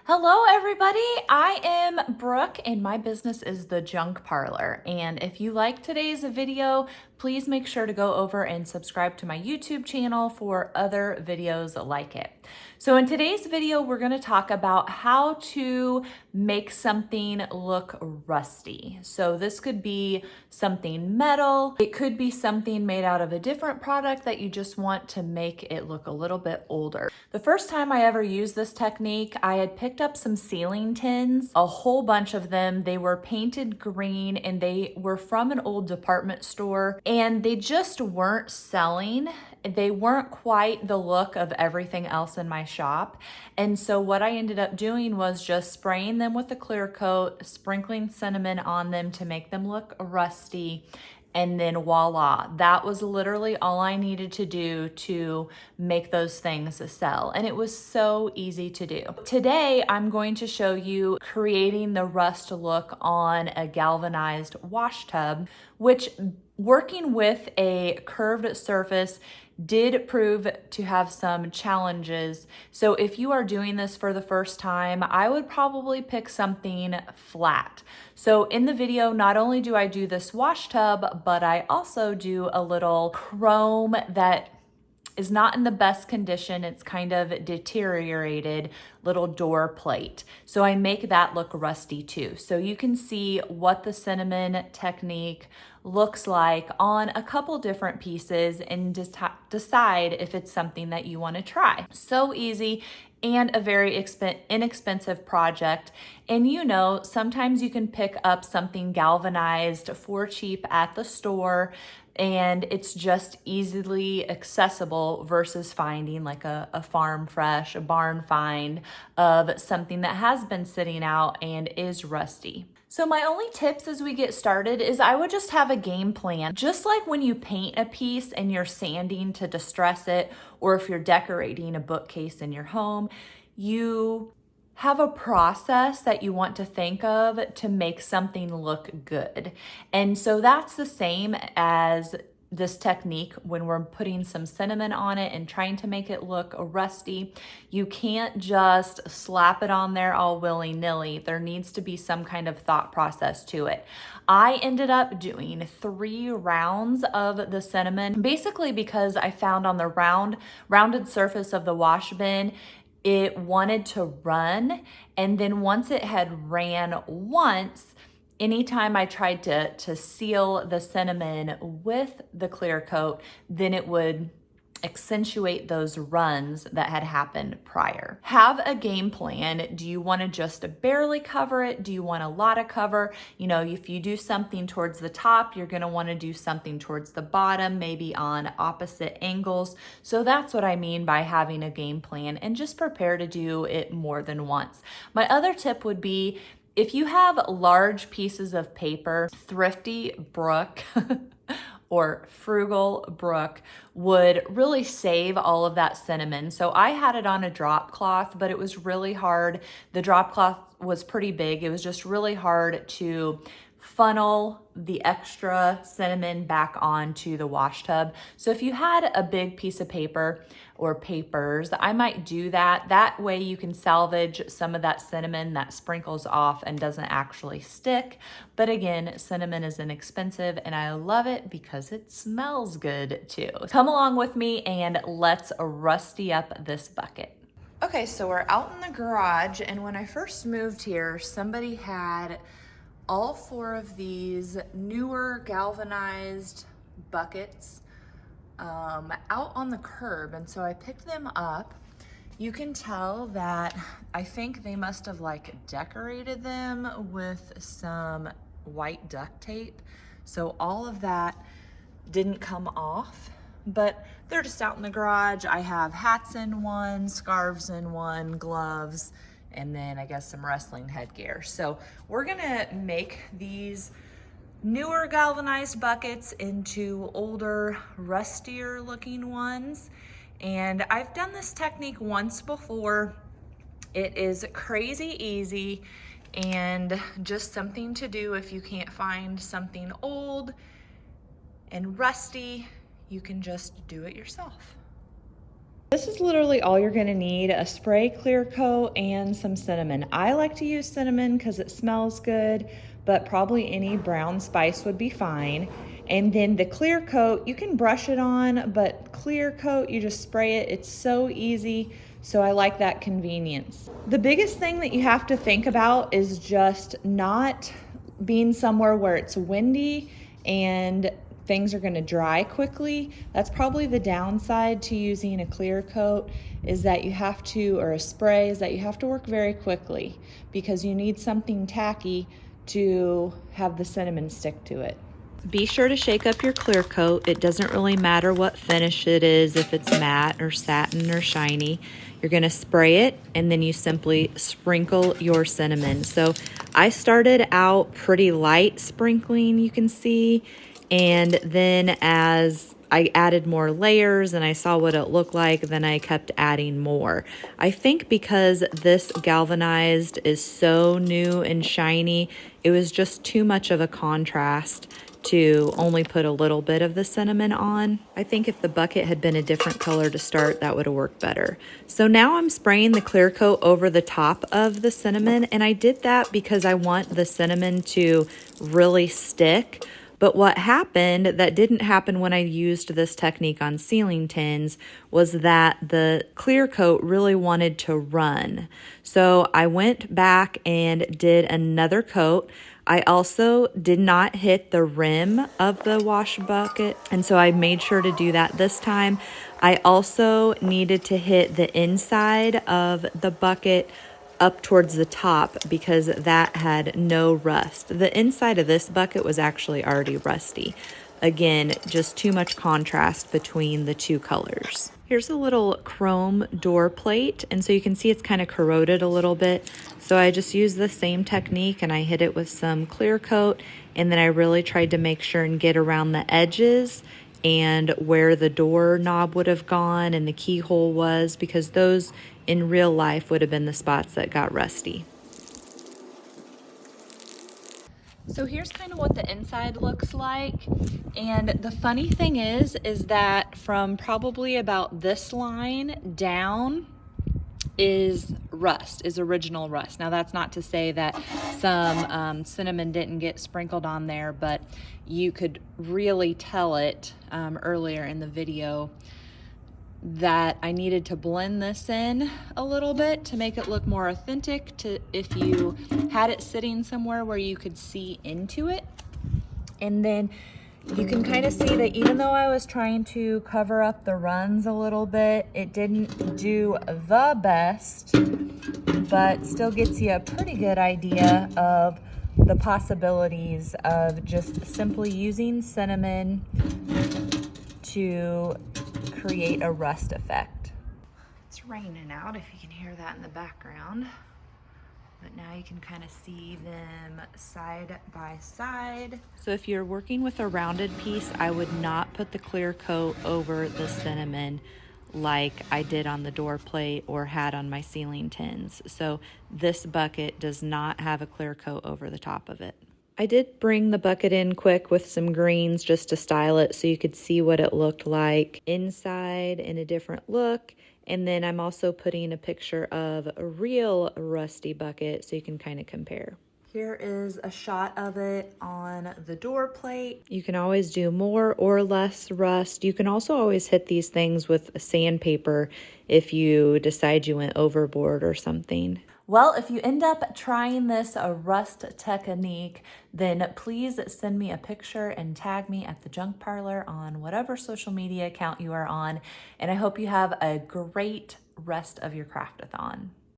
Hello, everybody. I am Brooke, and my business is the Junk Parlor. And if you like today's video, please make sure to go over and subscribe to my YouTube channel for other videos like it. So in today's video, we're going to talk about how to make something look rusty. So this could be something metal. It could be something made out of a different product that you just want to make it look a little bit older. The first time I ever used this technique, I had picked up some ceiling tins, a whole bunch of them. They were painted green and they were from an old department store and they just weren't selling. They weren't quite the look of everything else in my shop. And so what I ended up doing was just spraying them with a clear coat, sprinkling cinnamon on them to make them look rusty. And then voila, that was literally all I needed to do to make those things sell. And it was so easy to do. Today, I'm going to show you creating the rust look on a galvanized wash tub, which working with a curved surface did prove to have some challenges. So if you are doing this for the first time, I would probably pick something flat. So in the video, not only do I do this wash tub, but I also do a little chrome that is not in the best condition. It's kind of deteriorated little door plate. So I make that look rusty too. So you can see what the cinnamon technique looks like on a couple different pieces and just decide if it's something that you want to try. So easy and a very inexpensive project. And you know, sometimes you can pick up something galvanized for cheap at the store and it's just easily accessible versus finding like a farm fresh, a barn find of something that has been sitting out and is rusty. So my only tips as we get started is I would just have a game plan. Just like when you paint a piece and you're sanding to distress it, or if you're decorating a bookcase in your home, you have a process that you want to think of to make something look good. And so that's the same as this technique when we're putting some cinnamon on it and trying to make it look rusty. You can't just slap it on there all willy-nilly. There needs to be some kind of thought process to it. I ended up doing 3 rounds of the cinnamon, basically because I found on the rounded surface of the wash bin, it wanted to run. And then once it had ran once, anytime I tried to seal the cinnamon with the clear coat, then it would accentuate those runs that had happened prior. Have a game plan. Do you want to just barely cover it? Do you want a lot of cover? You know, if you do something towards the top, you're going to want to do something towards the bottom, maybe on opposite angles. So that's what I mean by having a game plan, and just prepare to do it more than once. My other tip would be, if you have large pieces of paper, Thrifty Brooke or Frugal Brooke would really save all of that cinnamon. So I had it on a drop cloth, but it was really hard. The drop cloth was pretty big. It was just really hard to funnel the extra cinnamon back onto the wash tub. So if you had a big piece of paper or papers, I might do that. That way you can salvage some of that cinnamon that sprinkles off and doesn't actually stick. But again, cinnamon is inexpensive and I love it because it smells good too. Come along with me and let's rusty up this bucket. Okay, so we're out in the garage, and when I first moved here, somebody had all 4 of these newer galvanized buckets out on the curb, and so I picked them up. You can tell that I think they must have like decorated them with some white duct tape, so all of that didn't come off, but they're just out in the garage. I have hats in one, scarves in one, gloves, and then I guess some wrestling headgear. So we're gonna make these newer galvanized buckets into older, rustier looking ones. And I've done this technique once before. It is crazy easy and just something to do if you can't find something old and rusty. You can just do it yourself. this is literally all you're gonna need: a spray clear coat and some cinnamon. I like to use cinnamon because it smells good, but probably any brown spice would be fine. And then the clear coat, you can brush it on, but clear coat, you just spray it. It's so easy. So I like that convenience. The biggest thing that you have to think about is just not being somewhere where it's windy and things are going to dry quickly. That's probably the downside to using a clear coat, is that you have to, or a spray, is that you have to work very quickly because you need something tacky to have the cinnamon stick to it. Be sure to shake up your clear coat. It doesn't really matter what finish it is, if it's matte or satin or shiny. You're going to spray it and then you simply sprinkle your cinnamon. So I started out pretty light sprinkling, you can see, and then as I added more layers and I saw what it looked like, then I kept adding more. I think because this galvanized is so new and shiny, it was just too much of a contrast to only put a little bit of the cinnamon on. I think if the bucket had been a different color to start, that would have worked better. So now I'm spraying the clear coat over the top of the cinnamon, and I did that because I want the cinnamon to really stick. But what happened that didn't happen when I used this technique on ceiling tins was that the clear coat really wanted to run. So I went back and did another coat. I also did not hit the rim of the wash bucket, and so I made sure to do that this time. I also needed to hit the inside of the bucket up towards the top because that had no rust. The inside of this bucket was actually already rusty. Again, just too much contrast between the two colors. Here's a little chrome door plate, and so you can see it's kind of corroded a little bit. So I just used the same technique and I hit it with some clear coat, and then I really tried to make sure and get around the edges and where the door knob would have gone and the keyhole was, because those in real life would have been the spots that got rusty. So here's kind of what the inside looks like. And the funny thing is that from probably about this line down is rust, is original rust. Now that's not to say that some cinnamon didn't get sprinkled on there, but you could really tell it earlier in the video that I needed to blend this in a little bit to make it look more authentic, to if you had it sitting somewhere where you could see into it. And then you can kind of see that even though I was trying to cover up the runs a little bit, it didn't do the best, but still gets you a pretty good idea of the possibilities of just simply using cinnamon to create a rust effect. It's raining out, if you can hear that in the background. But now you can kind of see them side by side. So if you're working with a rounded piece, I would not put the clear coat over the cinnamon like I did on the door plate or had on my ceiling tins. So this bucket does not have a clear coat over the top of it. I did bring the bucket in quick with some greens just to style it so you could see what it looked like inside in a different look. And then I'm also putting a picture of a real rusty bucket so you can kind of compare. Here is a shot of it on the door plate. You can always do more or less rust. You can also always hit these things with sandpaper if you decide you went overboard or something. Well, if you end up trying this rust technique, then please send me a picture and tag me at the Junk Parlor on whatever social media account you are on. And I hope you have a great rest of your craftathon.